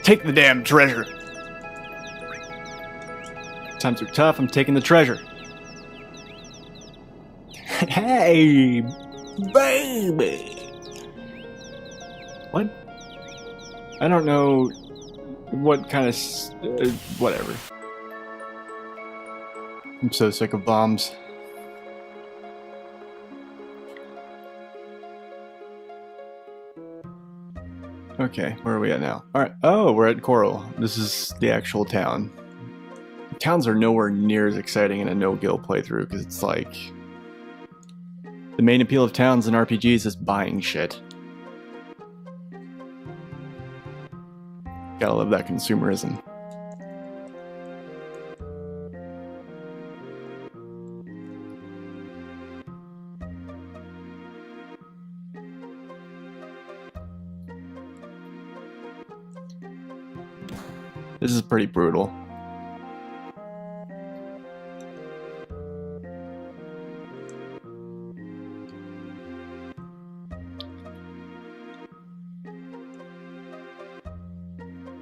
Take the damn treasure. Times are tough. I'm taking the treasure. Hey, baby. What? I don't know what kind of... whatever. I'm so sick of bombs. Okay, where are we at now? Alright, oh, we're at Coral. This is the actual town. Towns are nowhere near as exciting in a no-gill playthrough, because it's like... the main appeal of towns in RPGs is buying shit. Gotta love that consumerism. This is pretty brutal.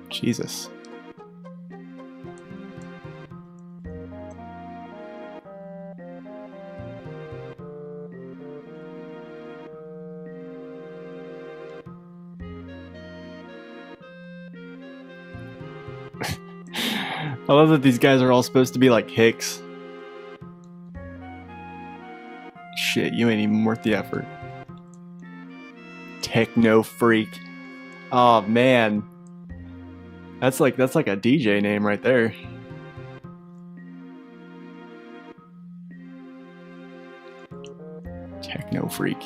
Jesus. I love that these guys are all supposed to be like hicks. Shit, you ain't even worth the effort. Techno freak. Oh man. That's like a DJ name right there. Techno freak.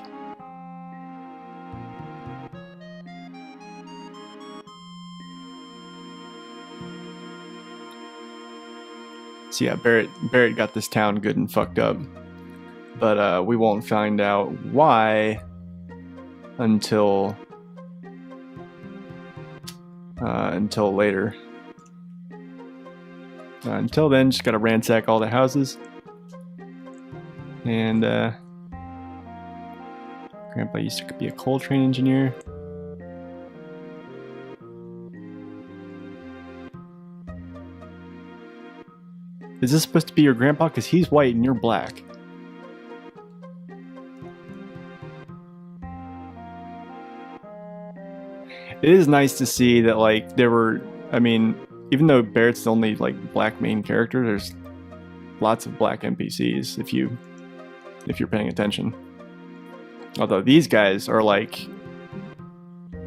So yeah, Barrett got this town good and fucked up. But we won't find out why until later. Until then, just gotta ransack all the houses. And Grandpa used to be a coal train engineer. Is this supposed to be your grandpa? Because he's white and you're black. It is nice to see that, like, there were... I mean, even though Barrett's the only, like, black main character, there's lots of black NPCs if you're paying attention. Although these guys are, like...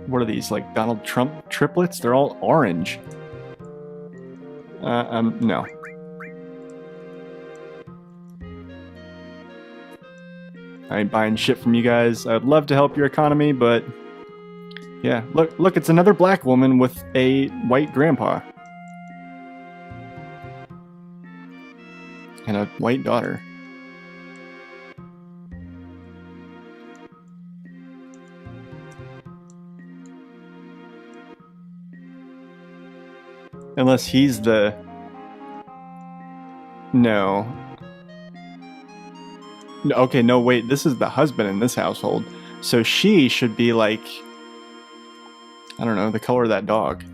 what are these? Like, Donald Trump triplets? They're all orange. No. I ain't buying shit from you guys. I'd love to help your economy, but yeah, look, it's another black woman with a white grandpa and a white daughter. Unless he's the... No. Okay, no, wait, this is the husband in this household. So she should be like... I don't know, the color of that dog.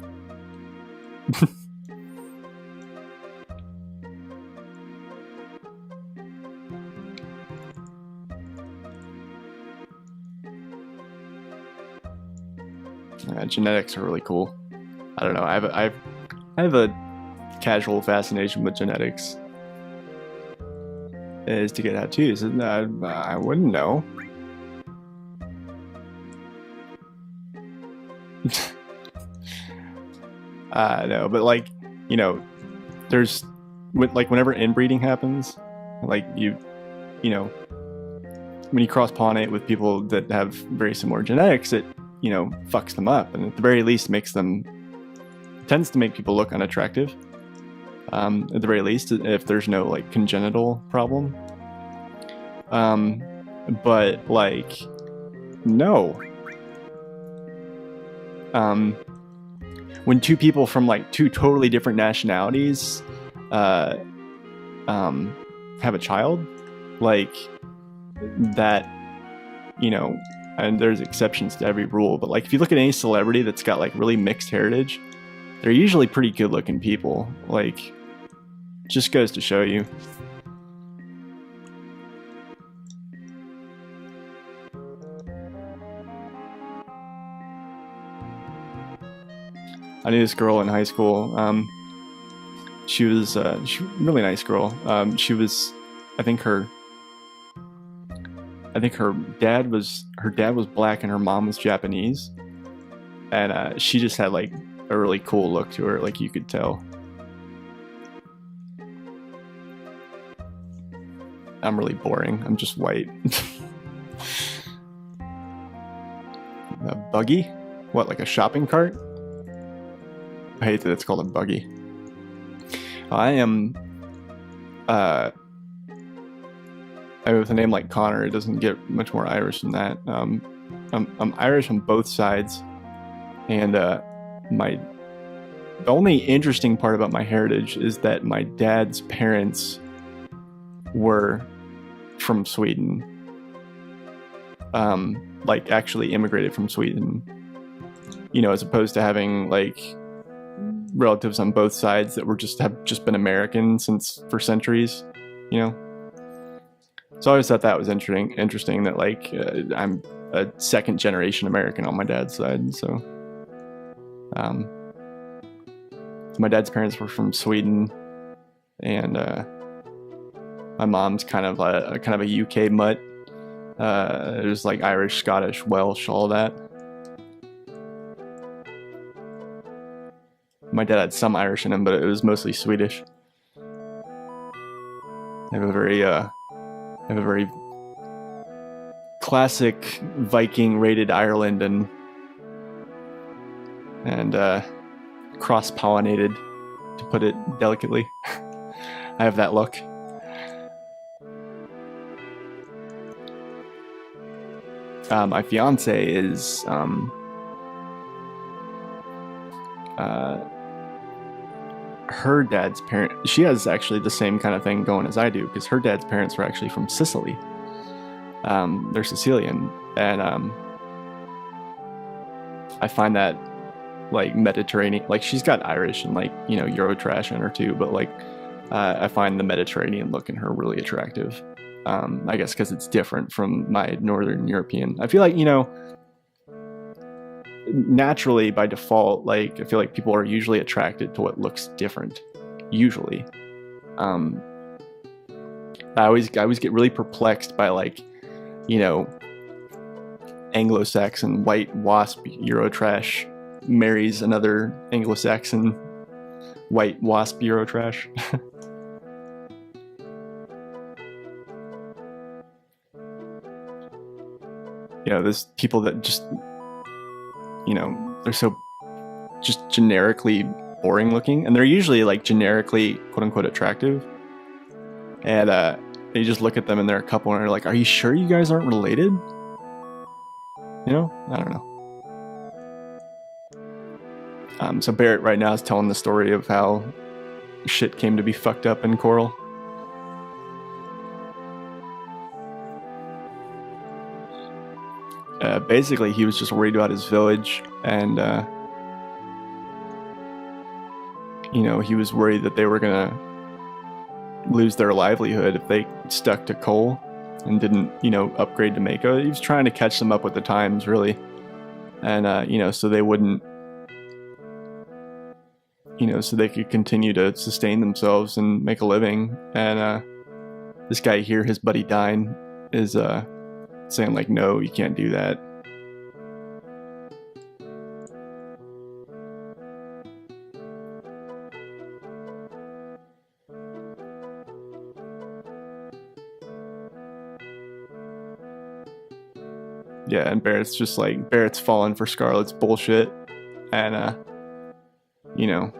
Genetics are really cool. I don't know, I have a casual fascination with genetics. Is to get tattoos. I wouldn't know. No, but like, you know, there's like whenever inbreeding happens, like you know, when you cross pollinate with people that have very similar genetics, it, you know, fucks them up, and at the very least tends to make people look unattractive. At the very least, if there's no like congenital problem. But like, no. When two people from like two totally different nationalities have a child, like that, you know, and there's exceptions to every rule, but like if you look at any celebrity that's got like really mixed heritage, they're usually pretty good looking people. Like, just goes to show you. I knew this girl in high school. She was a really nice girl. She was, I think her dad was black and her mom was Japanese, and she just had like a really cool look to her, like you could tell. I'm really boring. I'm just white. A buggy? What, like a shopping cart? I hate that it's called a buggy. I am, with a name like Connor, it doesn't get much more Irish than that. I'm Irish on both sides, and the only interesting part about my heritage is that my dad's parents were from Sweden. Like actually immigrated from Sweden, you know, as opposed to having like relatives on both sides that have just been American for centuries, you know. So I always thought that was interesting that like I'm a second generation American on my dad's side. So my dad's parents were from Sweden, and my mom's kind of a UK mutt. There's like Irish, Scottish, Welsh, all that. My dad had some Irish in him, but it was mostly Swedish. I have a very classic Viking raided Ireland and cross-pollinated, to put it delicately. I have that look. My fiance is her dad's parent. She has actually the same kind of thing going as I do, because her dad's parents were actually from Sicily. They're Sicilian, and I find that like Mediterranean, like she's got Irish and like, you know, Eurotrash in her too, but like I find the Mediterranean look in her really attractive. I guess because it's different from my Northern European. I feel like, you know, naturally by default, like I feel like people are usually attracted to what looks different. Usually, I always get really perplexed by like, you know, Anglo-Saxon white wasp Eurotrash marries another Anglo-Saxon white wasp Eurotrash. You know, there's people that just, you know, they're so just generically boring looking, and they're usually like generically quote unquote attractive, and you just look at them and they're a couple and they're like, are you sure you guys aren't related? You know, I don't know. So Barrett right now is telling the story of how shit came to be fucked up in Coral. Basically, he was just worried about his village, and you know, he was worried that they were gonna lose their livelihood if they stuck to coal and didn't, you know, upgrade to Mako. He was trying to catch them up with the times, really, and you know, so they wouldn't, you know, so they could continue to sustain themselves and make a living. And this guy here, his buddy Dine, is saying like, no, you can't do that. Yeah, and Barrett's just like, Barrett's fallen for Scarlett's bullshit, and you know,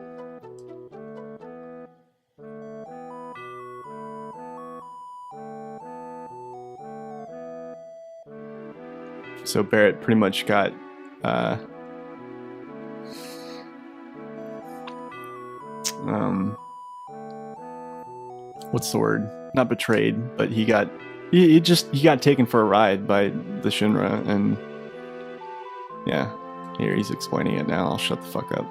so Barrett pretty much got what's the word? Not betrayed, but he got taken for a ride by the Shinra, and yeah, here he's explaining it now. I'll shut the fuck up.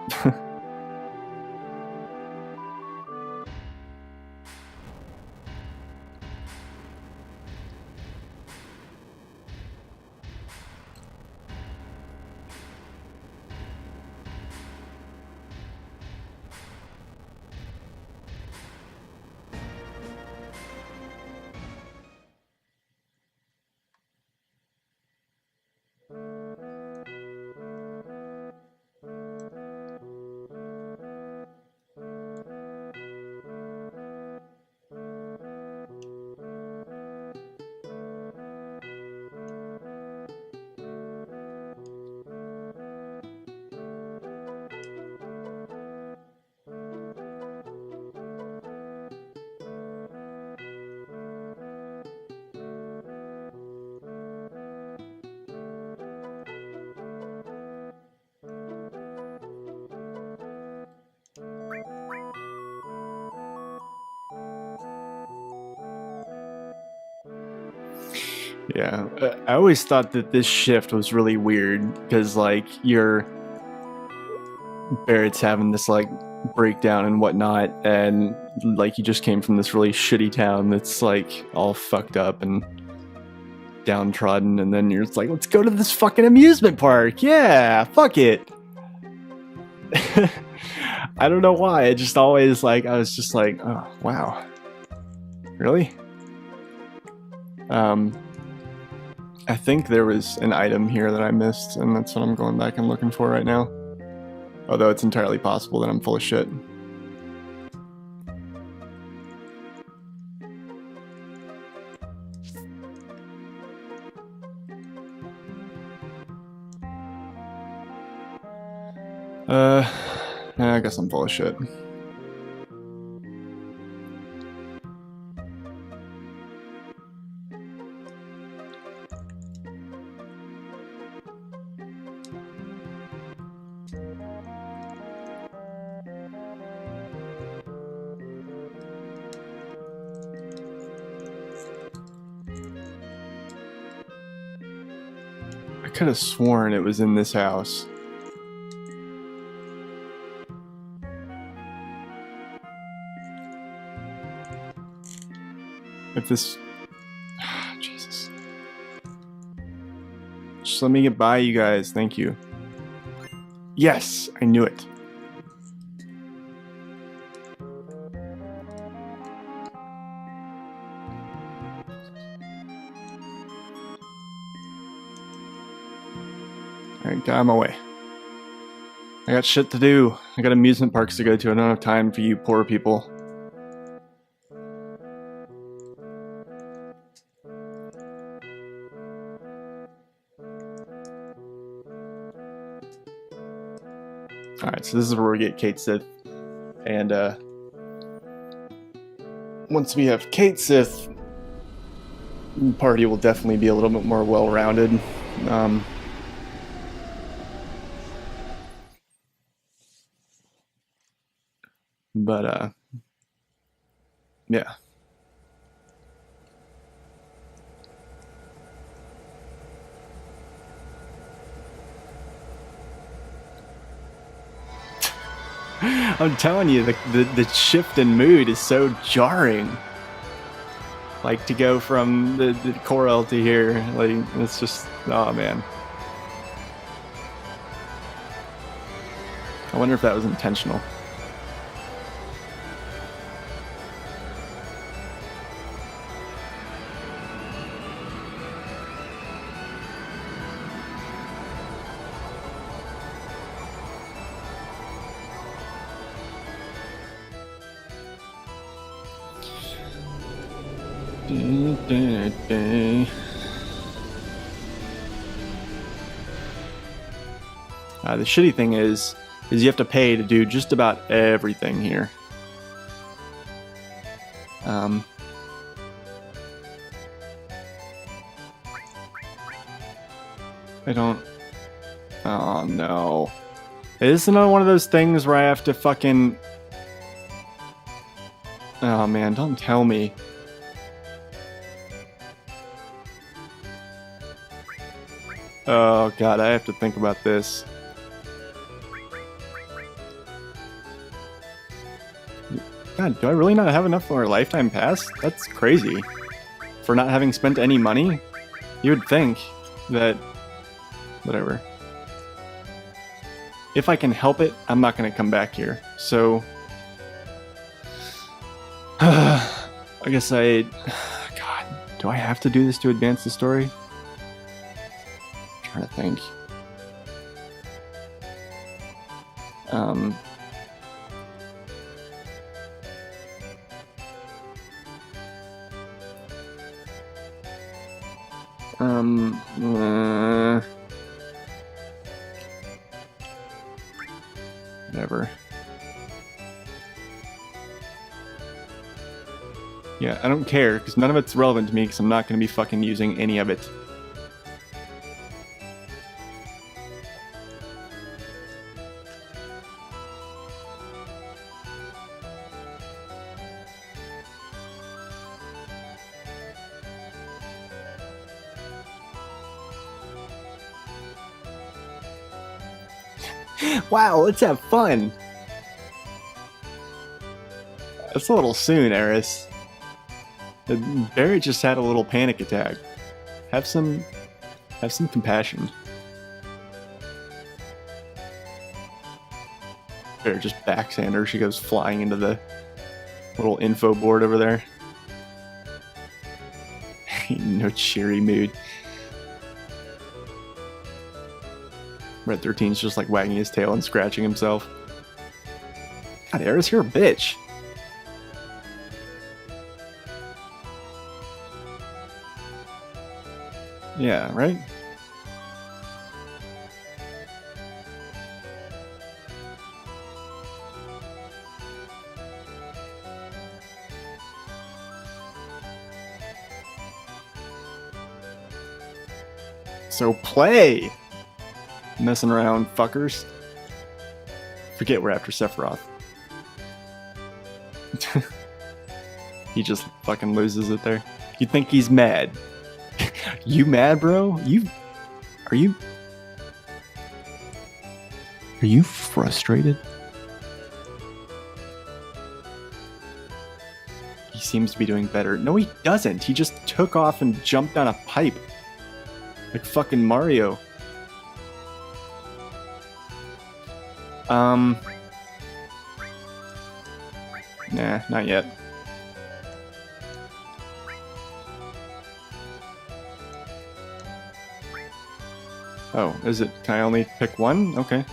Yeah, I always thought that this shift was really weird because like your Barrett's having this like breakdown and whatnot, and like you just came from this really shitty town that's like all fucked up and downtrodden, and then you're just like, let's go to this fucking amusement park. Yeah, fuck it. I don't know why. It just always like I was just like, oh wow, really? I think there was an item here that I missed, and that's what I'm going back and looking for right now. Although it's entirely possible that I'm full of shit. I guess I'm full of shit. I could have sworn it was in this house. If this... Jesus. Just let me get by, you guys. Thank you. Yes! I knew it. Alright, get out of my way. I got shit to do. I got amusement parks to go to. I don't have time for you poor people. Alright, so this is where we get Kate Sith. And, once we have Kate Sith, the party will definitely be a little bit more well-rounded. But, yeah. I'm telling you, the shift in mood is so jarring. Like, to go from the Corel to here, like, it's just, oh man. I wonder if that was intentional. The shitty thing is you have to pay to do just about everything here. I don't... Oh no. Is this another one of those things where I have to fucking... Oh man, don't tell me. Oh god, I have to think about this. God, do I really not have enough for a lifetime pass? That's crazy. For not having spent any money? You would think that... Whatever. If I can help it, I'm not going to come back here. So... I guess I... God, do I have to do this to advance the story? I'm trying to think. Whatever. Yeah, I don't care, because none of it's relevant to me, because I'm not going to be fucking using any of it. Wow, let's have fun. That's a little soon, Aeris. Barry just had a little panic attack. Have some compassion. Barry just backhand her. She goes flying into the little info board over there. No cheery mood. Red 13's just like wagging his tail and scratching himself. God, Aeris, you're a bitch. Yeah, right? So play! Messing around, fuckers. Forget we're after Sephiroth. He just fucking loses it there. You think he's mad? You mad, bro? Are you frustrated? He seems to be doing better. No, he doesn't. He just took off and jumped down a pipe. Like fucking Mario. Nah, not yet. Oh, is it? Can I only pick one? Okay.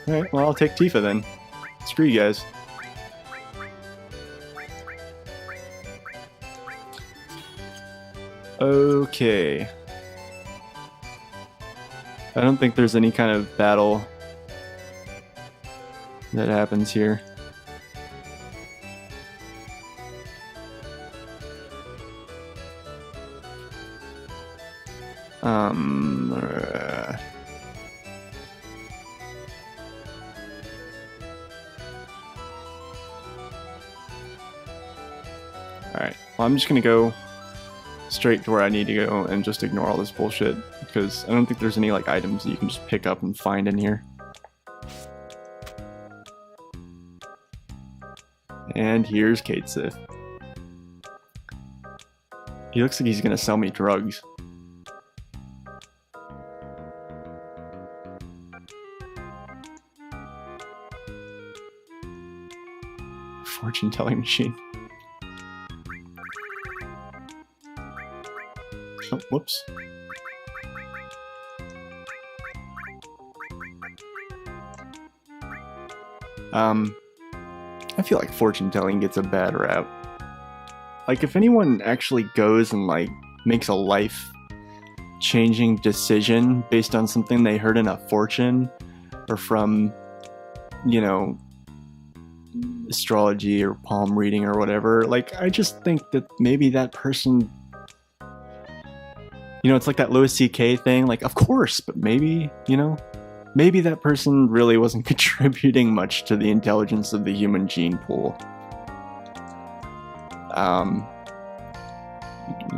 Alright, well, I'll take Tifa then. Screw you guys. Okay. I don't think there's any kind of battle that happens here. Alright, well, I'm just gonna go straight to where I need to go and just ignore all this bullshit, because I don't think there's any like items that you can just pick up and find in here. And here's Kate Sith. He looks like he's gonna sell me drugs. Fortune telling machine. Oh, whoops. I feel like fortune telling gets a bad rap. Like, if anyone actually goes and like makes a life-changing decision based on something they heard in a fortune or from, you know, astrology or palm reading or whatever, like, I just think that maybe that person, you know, it's like that Louis C.K. thing, like, of course, but maybe, you know, maybe that person really wasn't contributing much to the intelligence of the human gene pool.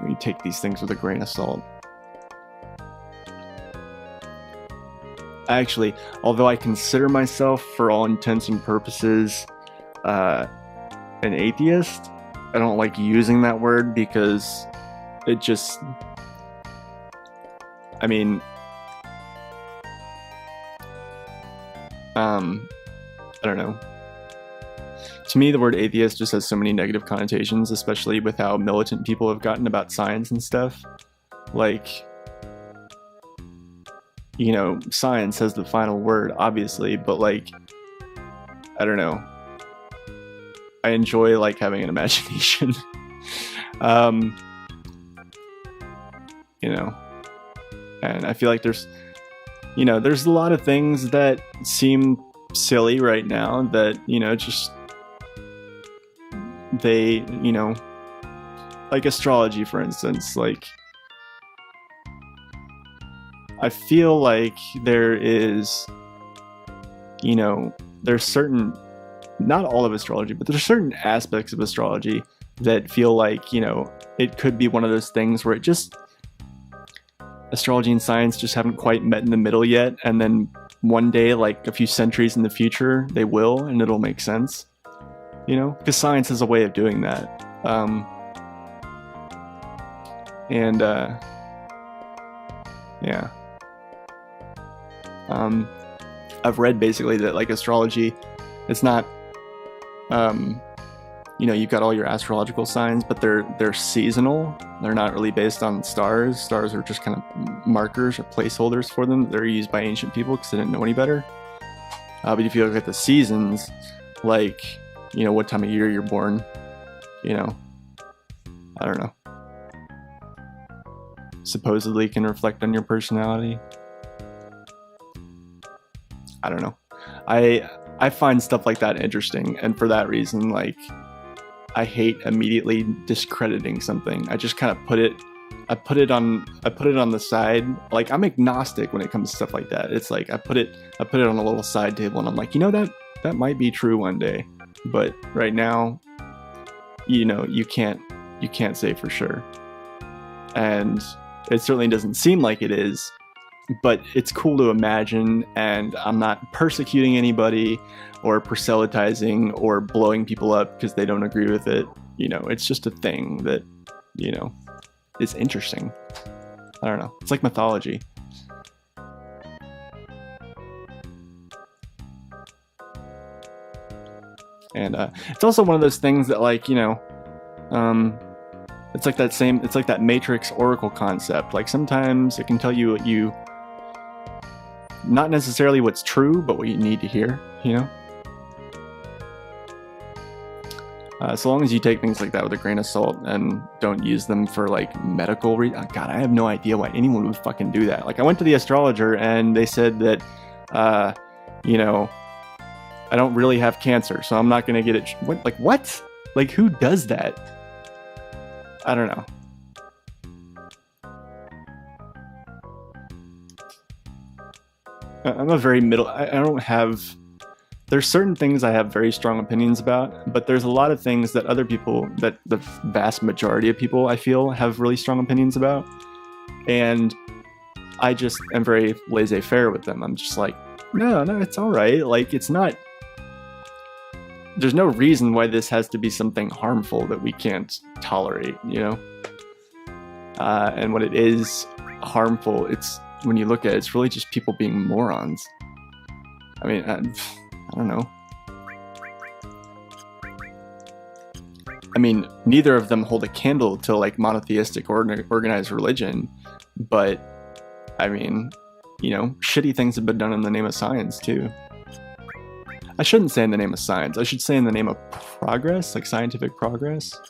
We take these things with a grain of salt. Actually, although I consider myself, for all intents and purposes, an atheist, I don't like using that word because it just, I mean, I don't know. To me, the word atheist just has so many negative connotations, especially with how militant people have gotten about science and stuff. Like, you know, science has the final word, obviously, but like, I don't know. I enjoy like having an imagination. You know, and I feel like there's, you know, there's a lot of things that seem silly right now that, you know, just, they, you know, like astrology, for instance, like, I feel like there is, you know, there's certain, not all of astrology, but there's certain aspects of astrology that feel like, you know, it could be one of those things where it just, astrology and science just haven't quite met in the middle yet, and then one day, like a few centuries in the future, they will, and it'll make sense, you know, because science is a way of doing that. Yeah. I've read basically that like astrology, it's not, you know, you've got all your astrological signs, but they're seasonal. They're not really based on stars. Stars are just kind of markers or placeholders for them. They're used by ancient people because they didn't know any better. But if you look at the seasons, like, you know, what time of year you're born, you know, I don't know, supposedly can reflect on your personality. I don't know. I find stuff like that interesting, and for that reason, like, I hate immediately discrediting something. I just kind of put it on the side. Like, I'm agnostic when it comes to stuff like that. It's like I put it on a little side table, and I'm like, you know, that might be true one day, but right now, you know, you can't say for sure, and it certainly doesn't seem like it is. But it's cool to imagine, and I'm not persecuting anybody or proselytizing or blowing people up because they don't agree with it. You know, it's just a thing that, you know, is interesting. I don't know. It's like mythology. And it's also one of those things that, like, you know, it's like that Matrix Oracle concept. Like, sometimes it can tell you what you, not necessarily what's true, but what you need to hear, you know? So long as you take things like that with a grain of salt and don't use them for, like, medical God, I have no idea why anyone would fucking do that. Like, I went to the astrologer and they said that, you know, I don't really have cancer, so I'm not gonna get it. What? Like, what? Like, who does that? I don't know. I'm a very middle. I don't have. There's certain things I have very strong opinions about, but there's a lot of things that other people, that the vast majority of people, I feel, have really strong opinions about, and I just am very laissez-faire with them. I'm just like, no, it's all right. Like, it's not. There's no reason why this has to be something harmful that we can't tolerate, you know. And when it is harmful, it's. When you look at it, it's really just people being morons. I mean, I don't know. I mean, neither of them hold a candle to, like, monotheistic organized religion, but I mean, you know, shitty things have been done in the name of science too. I shouldn't say in the name of science. I should say in the name of progress, like scientific progress,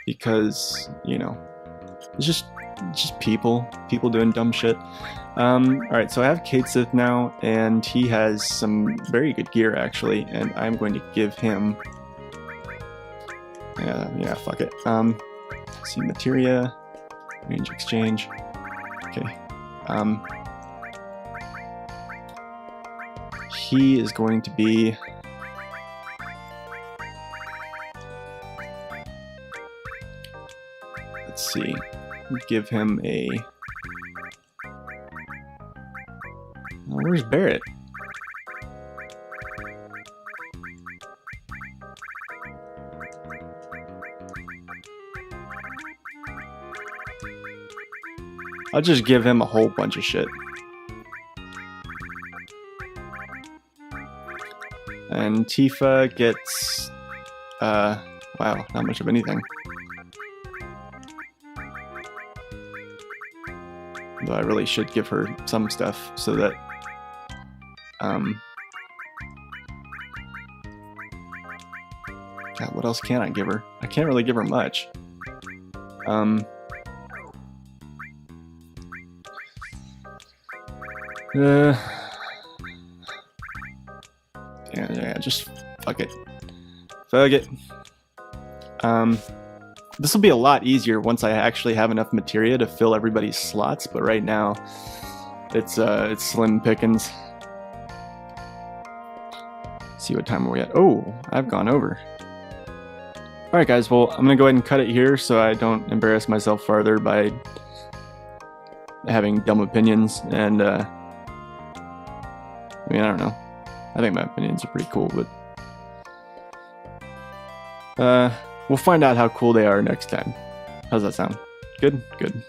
because, you know, it's just people doing dumb shit. All right, so I have Cade Sith now, and he has some very good gear actually, and I'm going to give him. Yeah, fuck it. Let's see, materia, range exchange. Okay. He is going to be. Let's see. Give him a. Oh, where's Barrett? I'll just give him a whole bunch of shit. And Tifa gets, wow, not much of anything. Though I really should give her some stuff so that, God, what else can I give her? I can't really give her much. Yeah, just fuck it. Fuck it. This will be a lot easier once I actually have enough materia to fill everybody's slots, but right now it's slim pickings. See what time are we at? Oh, I've gone over. Alright guys, well, I'm gonna go ahead and cut it here so I don't embarrass myself farther by having dumb opinions, and I mean, I don't know. I think my opinions are pretty cool, but we'll find out how cool they are next time. How's that sound? Good? Good.